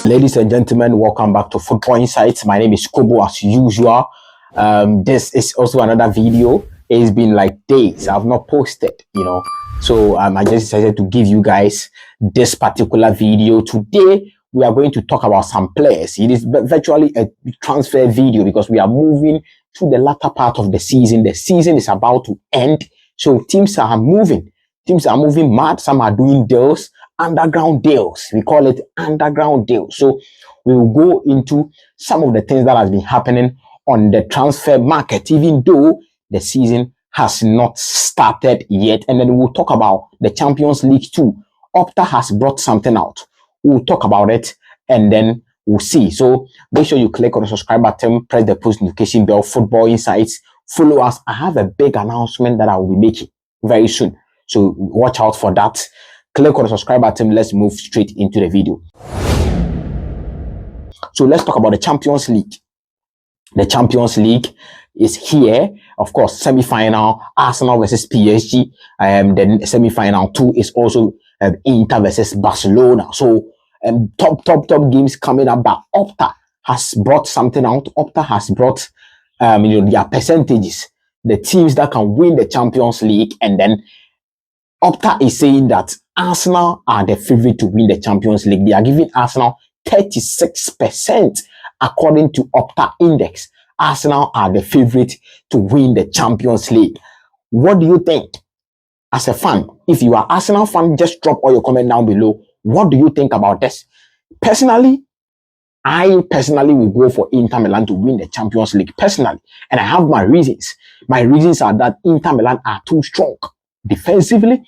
Ladies and gentlemen, welcome back to Football Insights. My name is Kobo as usual. This is also another video. It's been like days I've not posted, So I just decided to give you guys this particular video. Today, we are going to talk about some players. It is virtually a transfer video because we are moving to the latter part of the season. The season is about to end. So teams are moving. Teams are moving mad. Some are doing deals. Underground deals. We call it underground deals. So we will go into some of the things that has been happening on the transfer market, even though the season has not started yet. And then we'll talk about the Champions League too. Opta has brought something out. We'll talk about it and then we'll see. So make sure you click on the subscribe button, press the post notification bell, Football Insights. Follow us. I have a big announcement that I will be making very soon. So watch out for that. Click on the subscribe button. Let's move straight into the video. So let's talk about the Champions League. The Champions League is here. Of course, semi-final, Arsenal versus PSG. Then semi-final 2 is also Inter versus Barcelona. So top games coming up. But Opta has brought something out. Opta has brought their percentages, the teams that can win the Champions League, and then Opta is saying that Arsenal are the favorite to win the Champions League. They are giving Arsenal 36% according to Opta Index. Arsenal are the favorite to win the Champions League. What do you think? As a fan, if you are Arsenal fan, just drop all your comment down below. What do you think about this? I personally will go for Inter Milan to win the Champions League personally. And I have my reasons. My reasons are that Inter Milan are too strong defensively,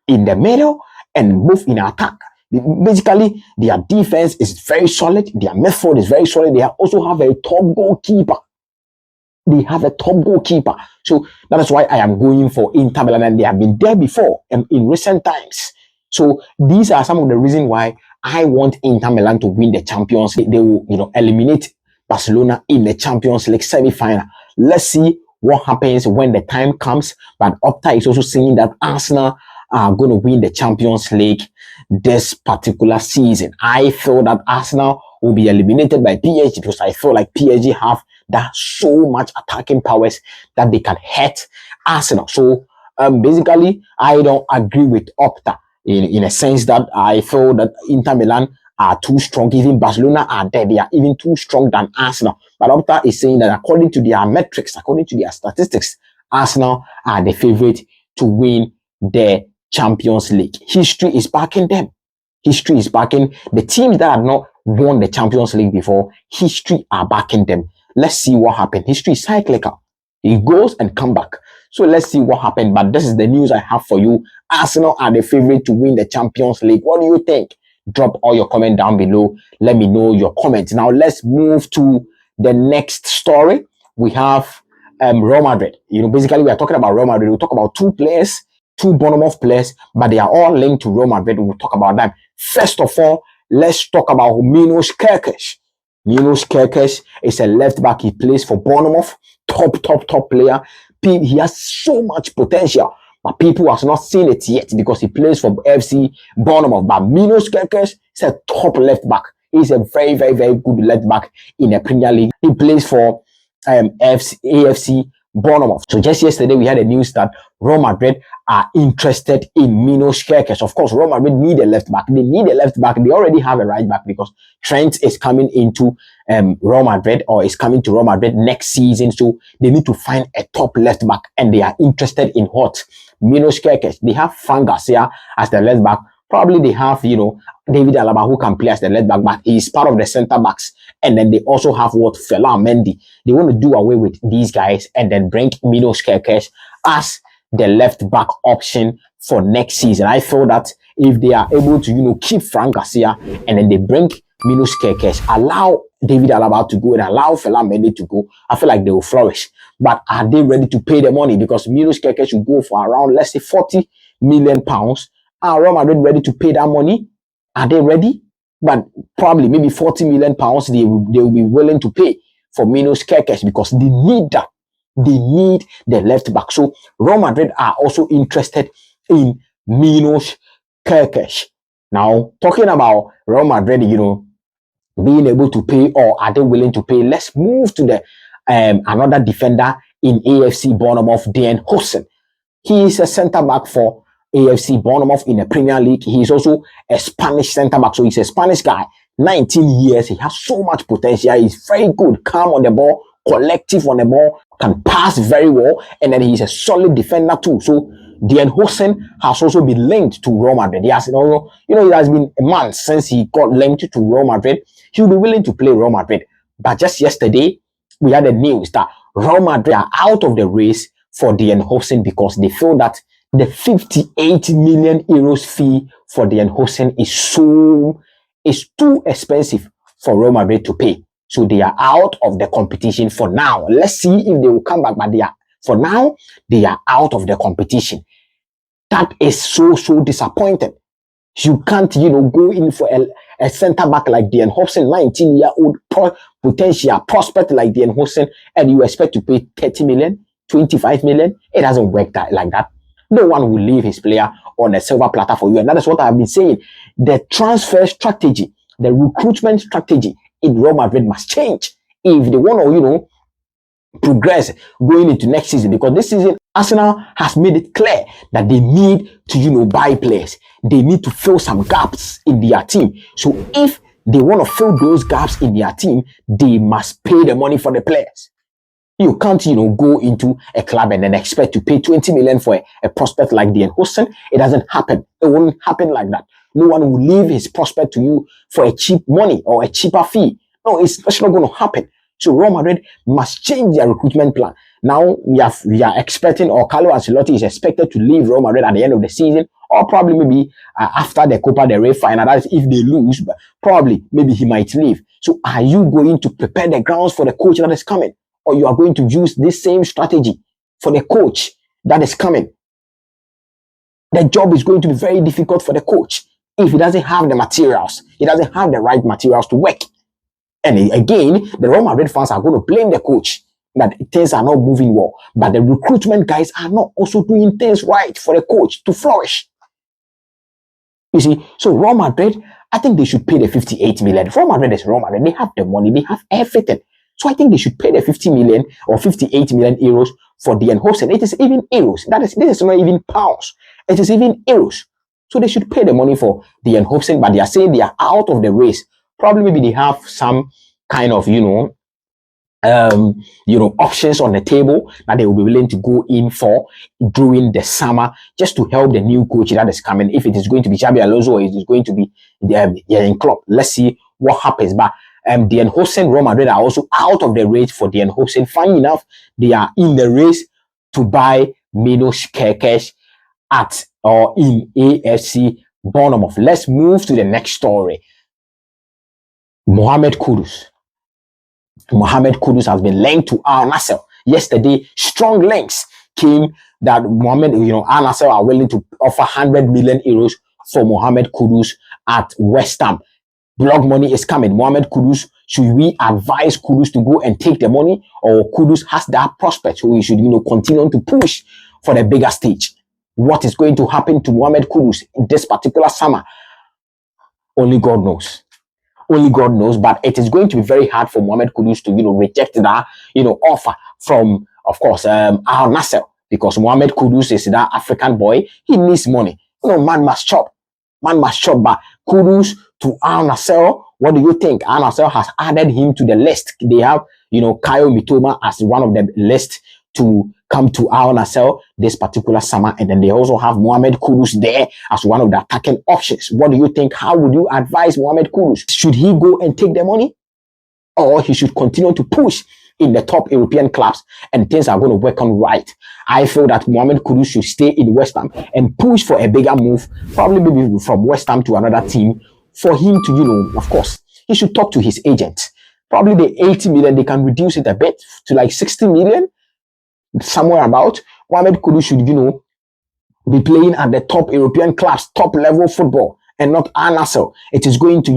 in the middle, and both in attack. Basically, their defense is very solid. Their midfield is very solid. They also have a top goalkeeper. So that is why I am going for Inter Milan, and they have been there before in recent times. So these are some of the reasons why I want Inter Milan to win the Champions League. They will, eliminate Barcelona in the Champions League semi-final. Let's see what happens when the time comes. But Opta is also saying that Arsenal are going to win the Champions League this particular season. I feel that Arsenal will be eliminated by PSG because I feel like PSG have that so much attacking powers that they can hurt Arsenal. So basically, I don't agree with Opta in a sense that I feel that Inter Milan are too strong. Even Barcelona are there. They are even too strong than Arsenal. But Opta is saying that according to their metrics, according to their statistics, Arsenal are the favorite to win the Champions League. History is backing them. History is backing the teams that have not won the Champions League before. History are backing them. Let's see what happened. History is cyclical. It goes and come back. So let's see what happened. But this is the news I have for you. Arsenal are the favorite to win the Champions League. What do you think? Drop all your comment down below. Let me know your comments. Now let's move to the next story. We have Real Madrid. Basically we are talking about Real Madrid. We'll talk about two players, two Bournemouth players, but they are all linked to Real Madrid. We'll talk about them. First of all, let's talk about Milos Kerkez. Milos Kerkez is a left back. He plays for Bournemouth. Top player. He has so much potential, but people have not seen it yet because he plays for FC Bournemouth. But Milos Kerkez is a top left back. He's a very good left back in the Premier League. He plays for AFC Bournemouth. So just yesterday we had a news that Real Madrid are interested in Milos Kerkez. Of course, Real Madrid need a left back. They need a left back. They already have a right back because Trent is coming into Real Madrid, or is coming to Real Madrid next season. So they need to find a top left back, and they are interested in what? Milos Kerkez. They have Fran Garcia as the left back. Probably they have, David Alaba who can play as the left back, but he's part of the center backs. And then they also have Fela Mendy. They want to do away with these guys and then bring Milos Kerkez as the left back option for next season. I feel that if they are able to, keep Fran Garcia and then they bring Milos Kerkez, allow David Alaba to go and allow Fela Mendy to go, I feel like they will flourish. But are they ready to pay the money? Because Milos Kerkez should go for around, let's say, £40 million. Are Real Madrid ready to pay that money? Are they ready? But probably maybe £40 million they will be willing to pay for Milos Kerkez because they need that. They need the left back. So Real Madrid are also interested in Milos Kerkez. Now, talking about Real Madrid, being able to pay, or are they willing to pay? Let's move to the another defender in AFC Bournemouth, Huijsen. He is a centre back for AFC Bournemouth in the Premier League. He is also a Spanish centre back, so he's a Spanish guy. 19 years, he has so much potential. He's very good, calm on the ball, collective on the ball, can pass very well, and then he's a solid defender too. So Huijsen has also been linked to Real Madrid. He has, it has been a month since he got linked to Real Madrid. He'll be willing to play Real Madrid. But just yesterday, we had the news that Real Madrid are out of the race for Huijsen because they feel that the 58 million euros fee for Huijsen is too expensive for Real Madrid to pay. So they are out of the competition for now. Let's see if they will come back, but for now, they are out of the competition. That is so disappointing. You can't, go in for a centre back like Huijsen, 19-year-old potential prospect like Huijsen, and you expect to pay 30 million, 25 million. It doesn't work like that. No one will leave his player on a silver platter for you. And that is what I've been saying. The transfer strategy, the recruitment strategy in Real Madrid must change if they want to, progress going into next season, because this season Arsenal has made it clear that they need to buy players. They need to fill some gaps in their team. So if they want to fill those gaps in their team, they must pay the money for the players. You can't go into a club and then expect to pay 20 million for a prospect like Huijsen. It doesn't happen. It won't happen like that. No one will leave his prospect to you for a cheap money or a cheaper fee. No, it's not going to happen. So Real Madrid must change their recruitment plan. Now we are expecting, or Carlo Ancelotti is expected to leave Real Madrid at the end of the season, or probably maybe after the Copa del Rey final. That is if they lose, but probably maybe he might leave. So are you going to prepare the grounds for the coach that is coming, or you are going to use this same strategy for the coach that is coming? The job is going to be very difficult for the coach if he doesn't have the materials. He doesn't have the right materials to work. And again, the Real Madrid fans are going to blame the coach that things are not moving well. But the recruitment guys are not also doing things right for the coach to flourish. You see, so Real Madrid, I think they should pay the 58 million. Real Madrid is Real Madrid. They have the money. They have everything. So I think they should pay the 50 million or 58 million euros for Huijsen. It is even euros. This is not even pounds. It is even euros. So they should pay the money for Huijsen, but they are saying they are out of the race. Probably maybe they have some kind of, options on the table that they will be willing to go in for during the summer, just to help the new coach that is coming. If it is going to be Xabi Alonso or it is going to be Jurgen Klopp, let's see what happens. But Huijsen, Real Madrid are also out of the race for Huijsen. Funny enough, they are in the race to buy Milos Kerkez in AFC Bournemouth. Let's move to the next story. Mohamed Kudus. Mohamed Kudus has been linked to Al Nassr. Yesterday, strong links came that Al Nassr are willing to offer 100 million euros for Mohamed Kudus at West Ham. Blog money is coming. Mohamed Kudus, should we advise Kudus to go and take the money, or Kudus has that prospect, so we should continue to push for the bigger stage? What is going to happen to Mohamed Kudus in this particular summer? Only God knows. Only God knows, but it is going to be very hard for Mohamed Kudus to, reject that, offer from, of course, Al Nassr, because Mohamed Kudus is that African boy. He needs money. Man must chop. Man must chop. But Kudus to Al Nassr, what do you think? Al Nassr has added him to the list. They have, Kayo Mitoma as one of the list to come to Al Nassr this particular summer, and then they also have Mohamed Kudus there as one of the attacking options. What do you think? How would you advise Mohamed Kudus? Should he go and take the money, or he should continue to push in the top European clubs and things are going to work on right? I feel that Mohamed Kudus should stay in West Ham and push for a bigger move, probably maybe from West Ham to another team, for him to, of course, he should talk to his agent. Probably the 80 million, they can reduce it a bit to like 60 million. Somewhere about. Mohamed Kudus should, be playing at the top European class, top level football, and not Al Nassr. It is going to,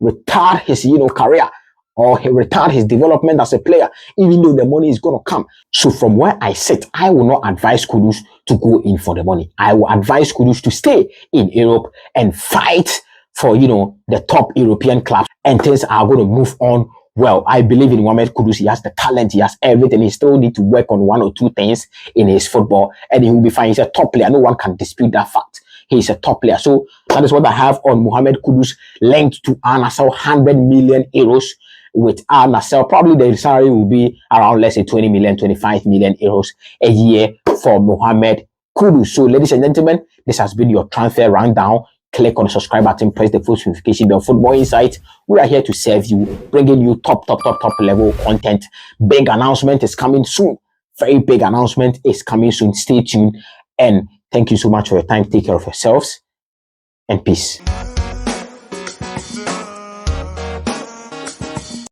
retard his, career, or retard his development as a player, even though the money is going to come. So from where I sit, I will not advise Kudus to go in for the money. I will advise Kudus to stay in Europe and fight for, the top European clubs, and things are going to move on well. I believe in Mohamed Kudus. He has the talent, he has everything. He still need to work on one or two things in his football, and he will be fine. He's a top player. No one can dispute that fact. He's a top player. So that is what I have on Mohamed Kudus, linked to Al Nassr, 100 million euros with Al Nassr. Probably the salary will be around, let's say, 20 million, 25 million euros a year for Mohamed Kudus. So, ladies and gentlemen, this has been your transfer rundown. Click on the subscribe button, press the post notification bell. Football Insight, we are here to serve you, bringing you top level content. Big announcement is coming soon. Very big announcement is coming soon. Stay tuned, and thank you so much for your time. Take care of yourselves, and peace.